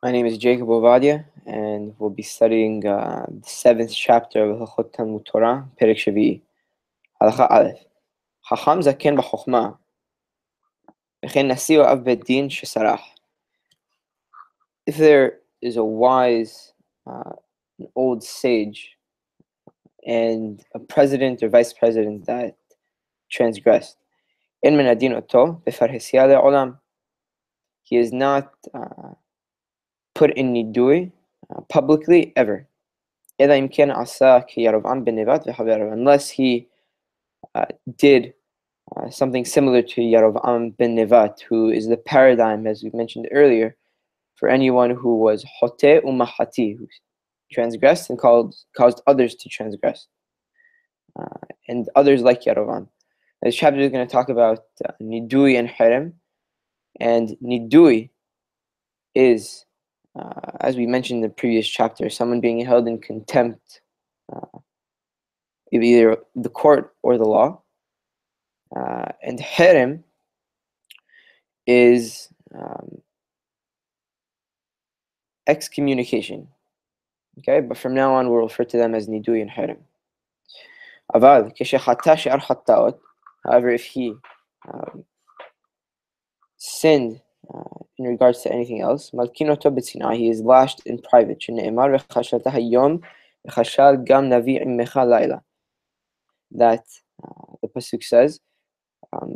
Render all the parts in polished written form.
My name is Jacob Ovadia, and we'll be studying the 7th chapter of Hilkhot Talmud Torah, Perek Shavi'i. Halacha Aleph. Chacham zaken b'chokhmah, v'chen nasi o av bet din shesarach. If there is a wise, an old sage, and a president or vice president that transgressed, en men adin oto b'farhesia le'olam. He is not put in nidui publicly ever. Unless he did something similar to Yarovam ben Nevat, who is the paradigm, as we mentioned earlier, for anyone who was Hote Umahati, who transgressed and caused others to transgress, and others like Yarovam. This chapter is going to talk about Nidui and Harem, and Nidui is, as we mentioned in the previous chapter, someone being held in contempt, either the court or the law. And Harem is excommunication. Okay, but from now on we'll refer to them as Nidui and Harem. However, if he sinned in regards to anything else, he is lashed in private. That the pasuk says,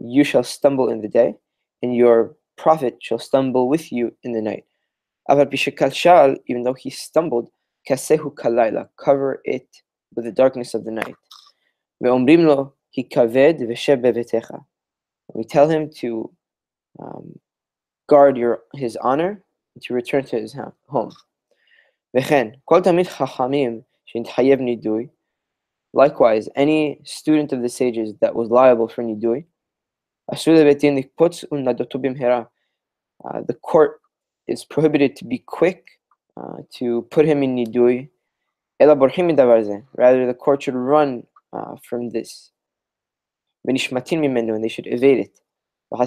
you shall stumble in the day, and your prophet shall stumble with you in the night. Even though he stumbled, cover it with the darkness of the night. We tell him to guard his honor and to return to his home. Likewise, any student of the sages that was liable for nidui, the court is prohibited to be quick to put him in nidui. Rather, the court should run from this, and they should evade it. That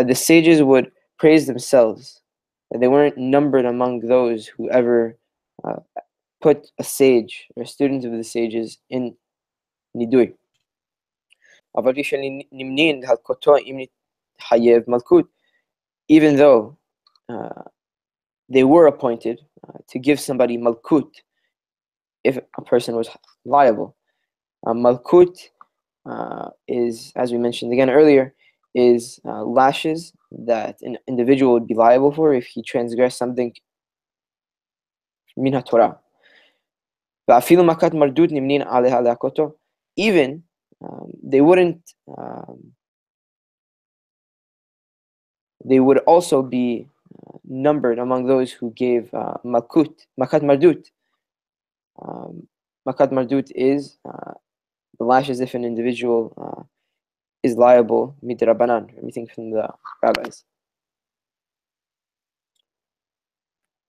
the sages would praise themselves, that they weren't numbered among those who ever put a sage or a student of the sages in nidui. Even though they were appointed to give somebody malkut if a person was liable. Malkut is, as we mentioned again earlier, is lashes that an individual would be liable for if he transgressed something Mishne Tora. Even they would also be numbered among those who gave makat mardut. Makat mardut is the lashes if an individual is liable midrabanan, everything from the rabbis.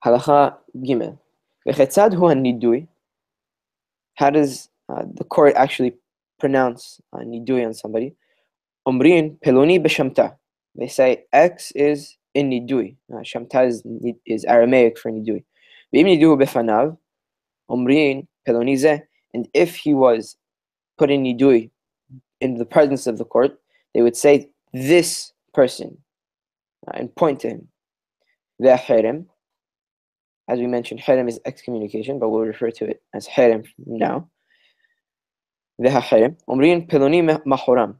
Halacha Gimel. V'chetzad hu nidui. How does the court actually pronounce nidui on somebody? Omrin peloni b'shamta. They say X is in nidui. Shamta is Aramaic for nidui. V'im niduhu b'fanav. Omrin peloni zeh. And if he was put in nidui in the presence of the court, they would say this person and point to him. Ve'harem. As we mentioned, harem is excommunication, but we'll refer to it as harem now. Ve'harem. Omrin peloni mahoram.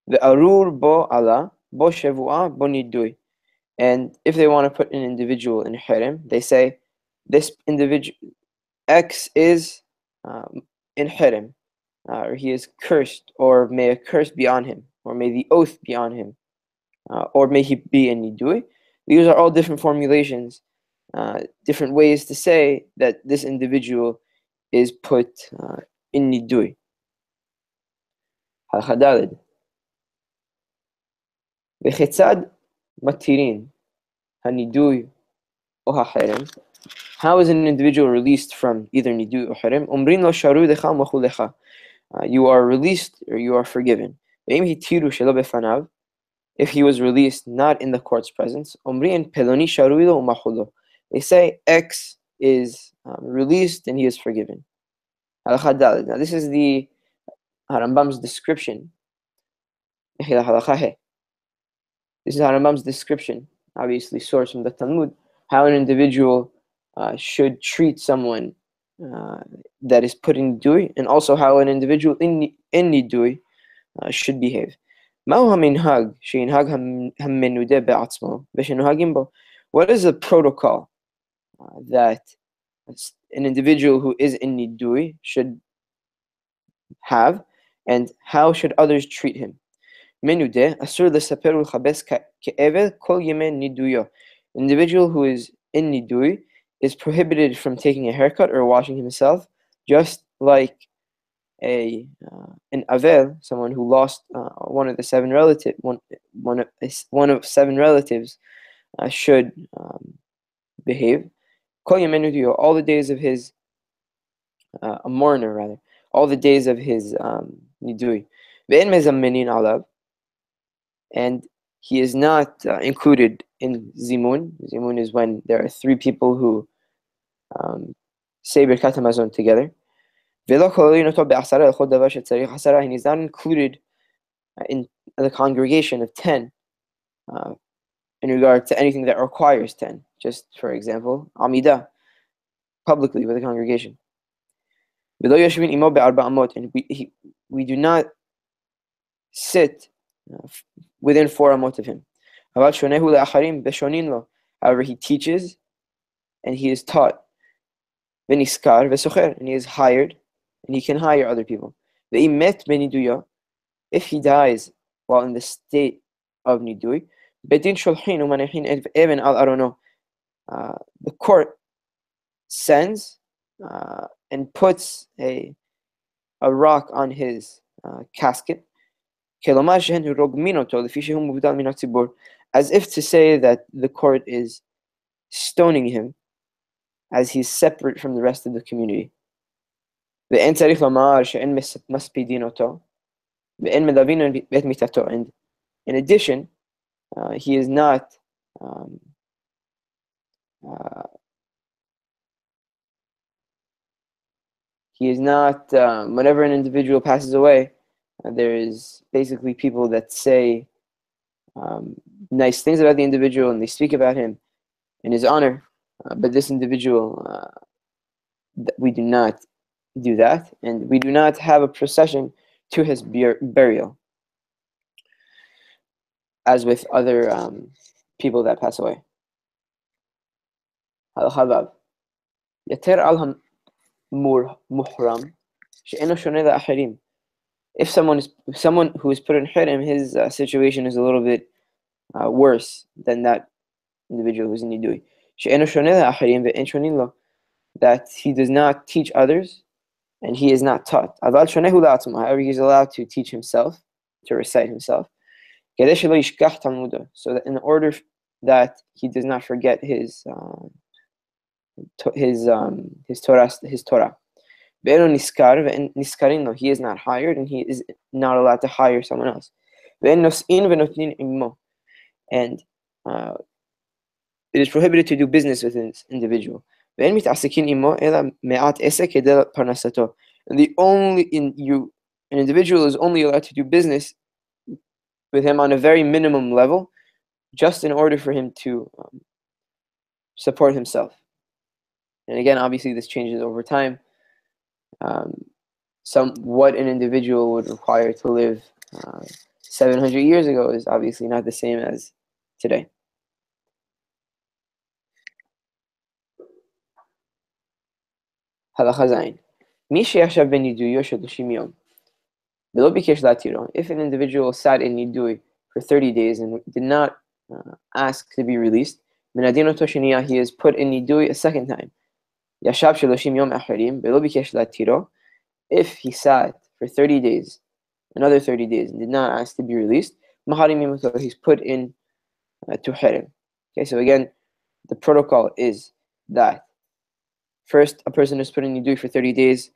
Ve'arur bo Allah. Bo shevua bo nidui. And if they want to put an individual in harem, they say this individual X is in harem, or he is cursed, or may a curse be on him, or may the oath be on him, or may he be in nidui. These are all different formulations, different ways to say that this individual is put in nidui. Halacha Daled. V'chetzad matirin hanidui o haharem. How is an individual released from either nidui or harem? Umrin lo sharu decha machu lecha. You are released or you are forgiven. If he was released not in the court's presence, they say X is released and he is forgiven. Now this is the Rambam's description. This is Rambam's description, obviously sourced from the Talmud, how an individual should treat someone that is put in nidui, and also how an individual in nidui should behave. What is the protocol that an individual who is in nidui should have, and how should others treat him? Individual who is in nidui is prohibited from taking a haircut or washing himself, just like an avel, someone who lost one of seven relatives, should behave. All the days of his a mourner, rather, all the days of his nidui. And he is not included in zimun. Zimun is when there are three people who say Birkat HaMazon together. And he's not included in the congregation of 10 in regard to anything that requires 10. Just for example, Amidah, publicly with the congregation. And we do not sit within 4 amot of him. However, he teaches and he is taught. And he is hired and he can hire other people. If he dies while in the state of nidui, the court sends and puts a rock on his casket, as if to say that the court is stoning him as he's separate from the rest of the community. And in addition, he is not whenever an individual passes away, there is basically people that say nice things about the individual and they speak about him in his honor, but this individual, we do not do that, and we do not have a procession to his burial, as with other people that pass away. If someone who is put in hirim, his situation is a little bit worse than that individual who's in nidui. That he does not teach others, and he is not taught. However, he is allowed to teach himself, to recite himself, so that in order that he does not forget his Torah. He is not hired, and he is not allowed to hire someone else. And it is prohibited to do business with this individual. And an individual is only allowed to do business with him on a very minimum level, just in order for him to support himself. And again, obviously, this changes over time. What an individual would require to live 700 years ago is obviously not the same as today. Halacha Zayin. If an individual sat in nidui for 30 days and did not ask to be released, he is put in nidui a second time. If he sat for 30 days, another 30 days, and did not ask to be released, he's put in to hirim. Okay, so again, the protocol is that first a person is put in nidui for 30 days,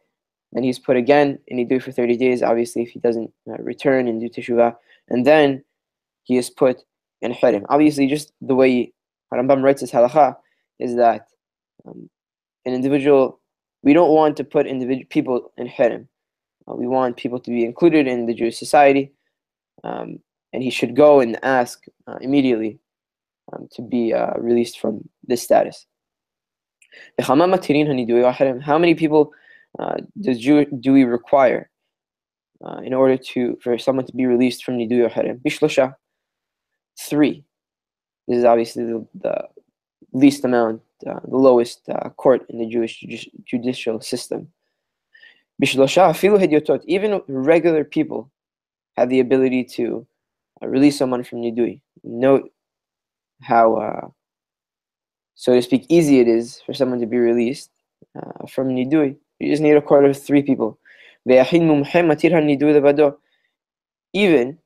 then he's put again in nidui for 30 days, obviously, if he doesn't return and do teshuvah, and then he is put in hirim. Obviously, just the way Rambam writes his halakha is that an individual, we don't want to put people in hirim. We want people to be included in the Jewish society, and he should go and ask immediately to be released from this status. How many people do we require in order for someone to be released from nidui or harim? Bishlosha, 3. This is obviously the least amount, the lowest court in the Jewish judicial system. Bishlosha, afilu hedyotot, even regular people have the ability to release someone from nidui. Note how, so to speak, easy it is for someone to be released from nidui. You just need a court of 3 people. Even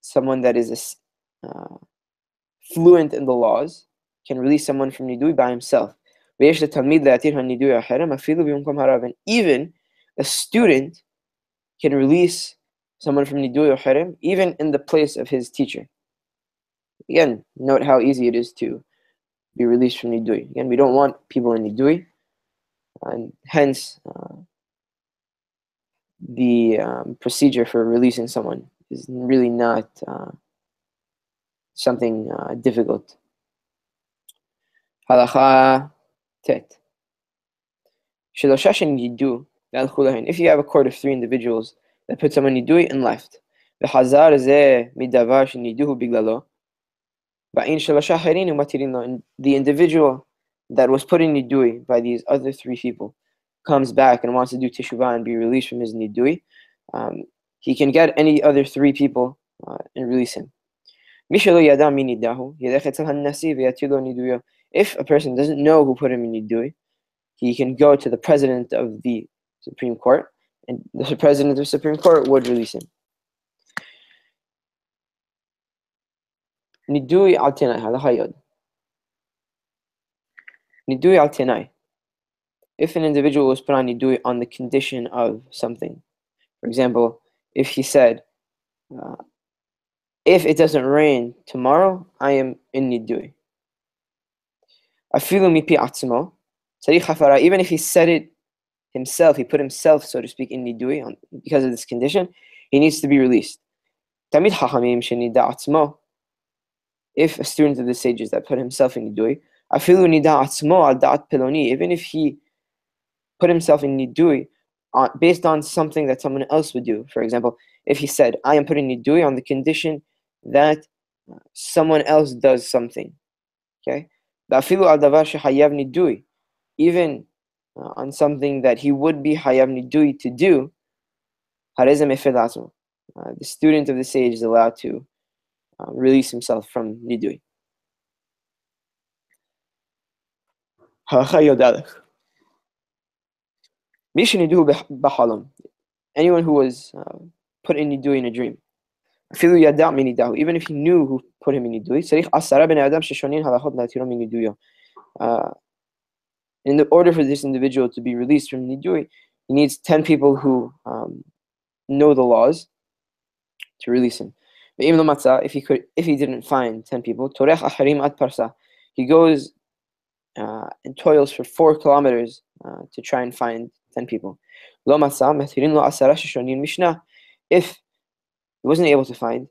someone that is fluent in the laws can release someone from nidui by himself. And even a student can release someone from nidui or haram, even in the place of his teacher. Again, note how easy it is to be released from nidui. Again, we don't want people in nidui, and hence the procedure for releasing someone is really not something difficult. Halakha tet. If you have a court of 3 individuals that put someone nidui and left, and the individual that was put in nidui by these other 3 people comes back and wants to do teshuvah and be released from his nidui, he can get any other 3 people and release him. If a person doesn't know who put him in nidui, he can go to the president of the Supreme Court, and the president of the Supreme Court would release him. Nidui al tenai, halacha yod. Nidui al tenai. If an individual was put on nidui on the condition of something, for example, if he said, if it doesn't rain tomorrow, I am in nidui. Afilu mipi atzmo, tzarich hafara. Even if he said it himself, he put himself, so to speak, in nidui because of this condition, he needs to be released. Tamid hachamim shenida atzmo. If a student of the sages that put himself in nidui, afilu nida atzmo al da'at peloni, even if he put himself in nidui based on something that someone else would do. For example, if he said, I am putting nidui on the condition that someone else does something. Okay? Afilu al davar shehayav nidui, even on something that he would be hayav nidui to do, the student of the sage is allowed to release himself from nidui. Mishne Tora, anyone who was put in nidui in a dream. Even if he knew who put him in nidui, in order for this individual to be released from nidui, he needs 10 people who know the laws to release him. If he didn't find 10 people, he goes and toils for 4 kilometers to try and find 10 people. If he wasn't able to find,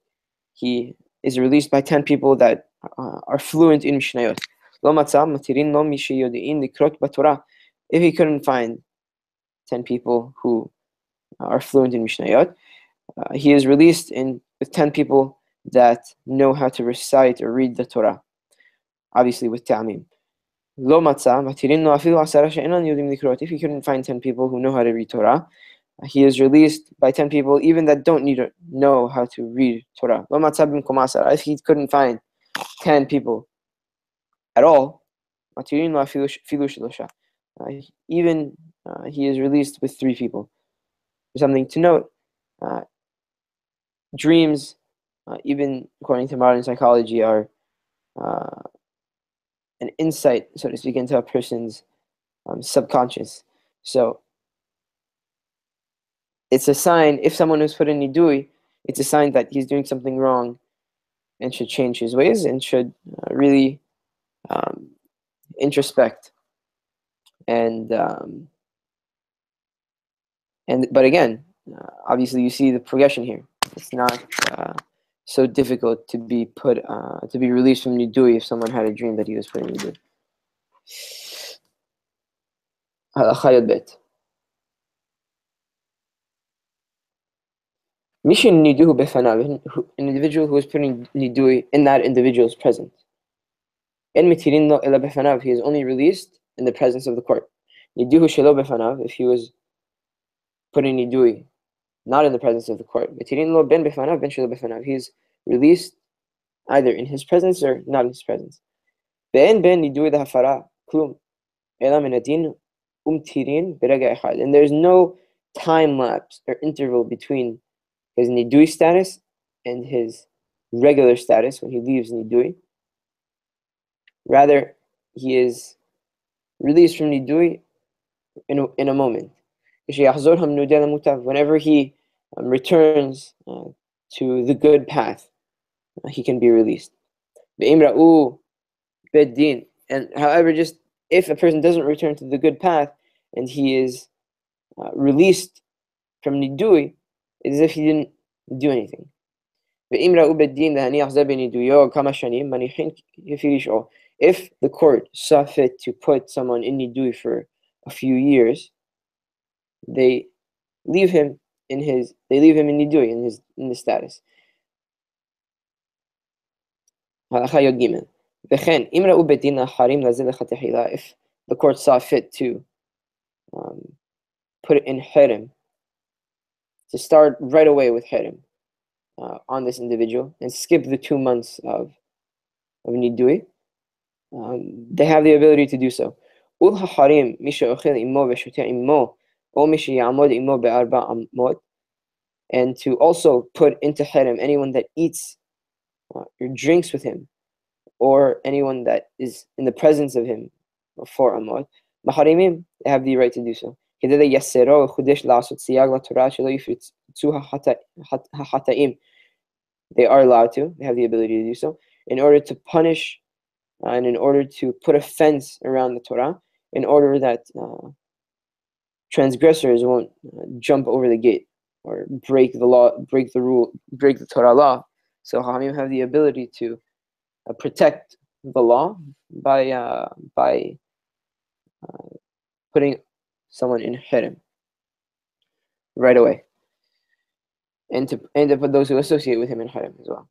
he is released by 10 people that are fluent in Mishnayot. If he couldn't find 10 people who are fluent in Mishnayot, he is released with 10 people that know how to recite or read the Torah, obviously with ta'amim. If he couldn't find 10 people who know how to read Torah, he is released by 10 people even that don't need to know how to read Torah. If he couldn't find 10 people at all, even he is released with 3 people. Something to note, dreams, even according to modern psychology, are an insight, so to speak, into a person's subconscious. So it's a sign, if someone is put in nidui, it's a sign that he's doing something wrong and should change his ways and should really um, introspect. And but again, obviously you see the progression here. It's not so difficult to be released from nidui if someone had a dream that he was put in nidui. Halakha bet. Mission niduhu befanav, an individual who is putting nidui in that individual's presence. En mitirin lo ela befanav, he is only released in the presence of the court. Niduhu shelo befanav, if he was putting nidui not in the presence of the court. Mitirin lo ben befanav, ben shelo befanav, he is released either in his presence or not in his presence. Ben nidui da hafara klum ela min adin umtirin berega echad, and there's no time lapse or interval between his nidui status and his regular status when he leaves nidui. Rather, he is released from nidui in a moment. Whenever he returns to the good path, he can be released. And however, just if a person doesn't return to the good path and he is released from nidui, it's as if he didn't do anything. If the court saw fit to put someone in nidui for a few years, they leave him in nidui, in the status. If the court saw fit to put it in hirim, to start right away with hirim on this individual and skip the 2 months of nidui, they have the ability to do so. And to also put into hirim anyone that eats or drinks with him, or anyone that is in the presence of him for amod, maharimim, they have the right to do so. They are allowed to, they have the ability to do so, in order to punish and in order to put a fence around the Torah, in order that transgressors won't jump over the gate or break the law, break the rule, break the Torah law. So Hamim have the ability to protect the law by putting someone in hirim right away, and to put those who associate with him in hirim as well.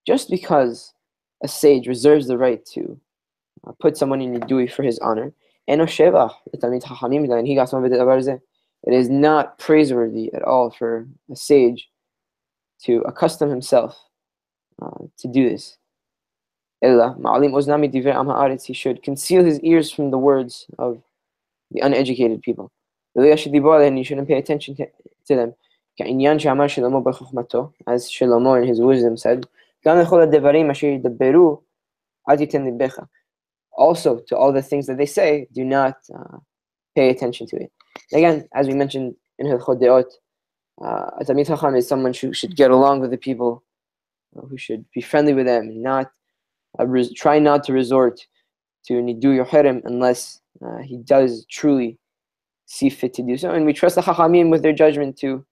Just because a sage reserves the right to put someone in nidui for his honor, it is not praiseworthy at all for a sage to accustom himself to do this. He should conceal his ears from the words of the uneducated people. And you shouldn't pay attention to them. As Shlomo in his wisdom said, also to all the things that they say, do not pay attention to it. Again, as we mentioned in Hilkhot, a Talmid Chacham is someone who should get along with the people, who should be friendly with them, and not try not to resort to nidui or hirim unless he does truly see fit to do so. And we trust the Chachamim with their judgment to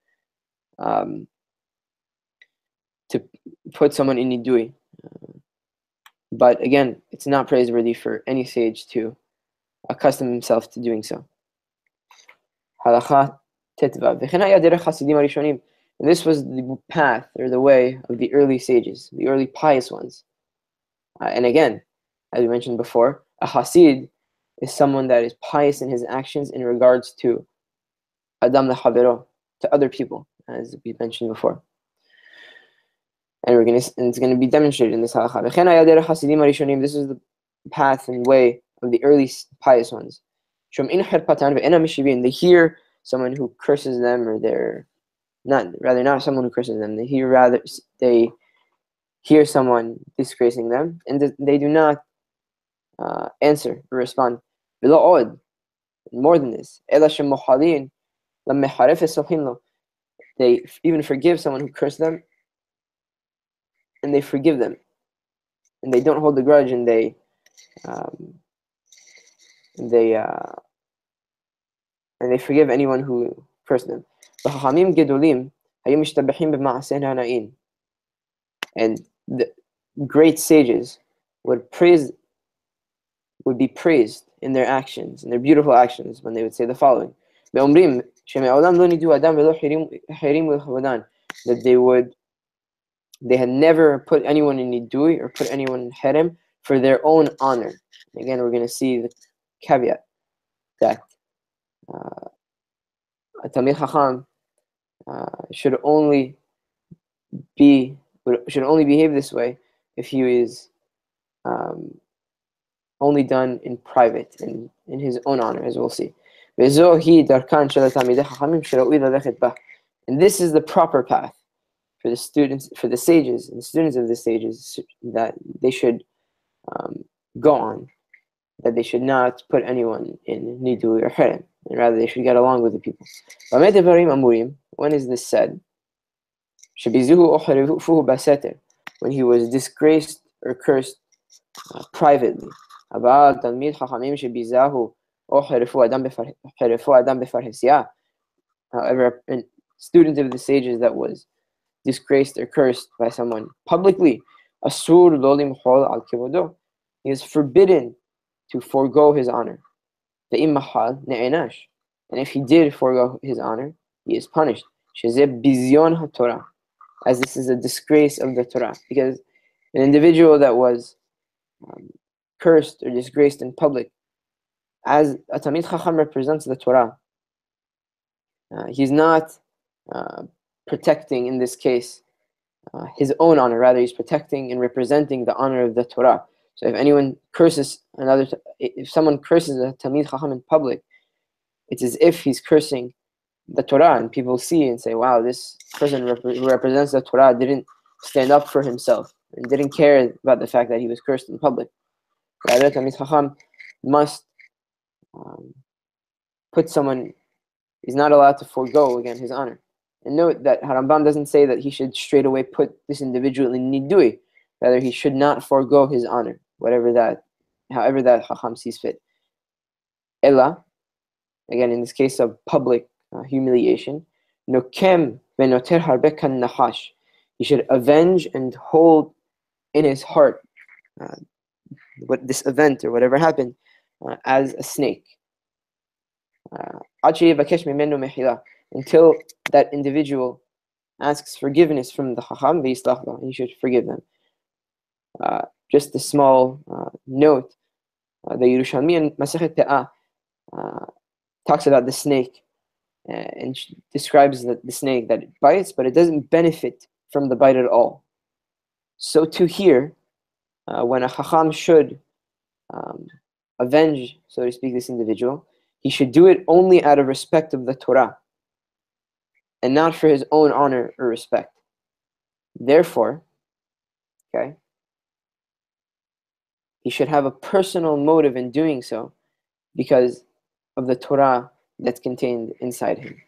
put someone in nidui. But again, it's not praiseworthy for any sage to accustom himself to doing so. Halakha tetvav. And this was the path or the way of the early sages, the early pious ones. And again, as we mentioned before, a hasid is someone that is pious in his actions in regards to adam lehavero, to other people, as we mentioned before. And it's going to be demonstrated in this halakha. This is the path and way of the early pious ones. They hear someone who curses them, or they're not someone who curses them. They hear someone disgracing them, and they do not answer or respond. More than this, they even forgive someone who cursed them, and they forgive them, and they don't hold the grudge, and um, they forgive anyone who cursed them. And the great sages would be praised in their actions, in their beautiful actions, when they would say the following: that they had never put anyone in nidui or put anyone in harem for their own honor. Again, we're going to see the caveat that a Talmid Chacham should only behave this way if he is only done in private, in his own honor, as we'll see. And this is the proper path for the students, for the sages and students of the sages, that they should go on, that they should not put anyone in nidu or harem, and rather they should get along with the people. When is this said? When he was disgraced or cursed privately. However, a student of the sages that was disgraced or cursed by someone publicly, he is forbidden to forego his honor. And if he did forego his honor, he is punished. As this is a disgrace of the Torah. Because an individual that was cursed or disgraced in public, as a Talmid Chacham represents the Torah, he's not protecting, in this case, his own honor. Rather, he's protecting and representing the honor of the Torah. So if anyone curses if someone curses a Talmid Chacham in public, it's as if he's cursing the Torah, and people see and say, wow, this person who represents the Torah didn't stand up for himself and didn't care about the fact that he was cursed in public. Rather, Talmid Chacham must put someone, he's not allowed to forego, again, his honor. And note that Harambam doesn't say that he should straight away put this individual in nidui. Rather, he should not forego his honor, however that Chacham sees fit. Ella, again, in this case of public humiliation, nokem venoter harbe kan nahash. He should avenge and hold in his heart what this event or whatever happened as a snake. Until that individual asks forgiveness from the Chacham, he should forgive them. Just a small note, the Yerushalmi in Masechet Pe'ah talks about the snake and describes the snake that it bites, but it doesn't benefit from the bite at all. So too here, when a Chacham should avenge, so to speak, this individual, he should do it only out of respect of the Torah, and not for his own honor or respect. Therefore, he should have a personal motive in doing so because of the Torah that's contained inside him.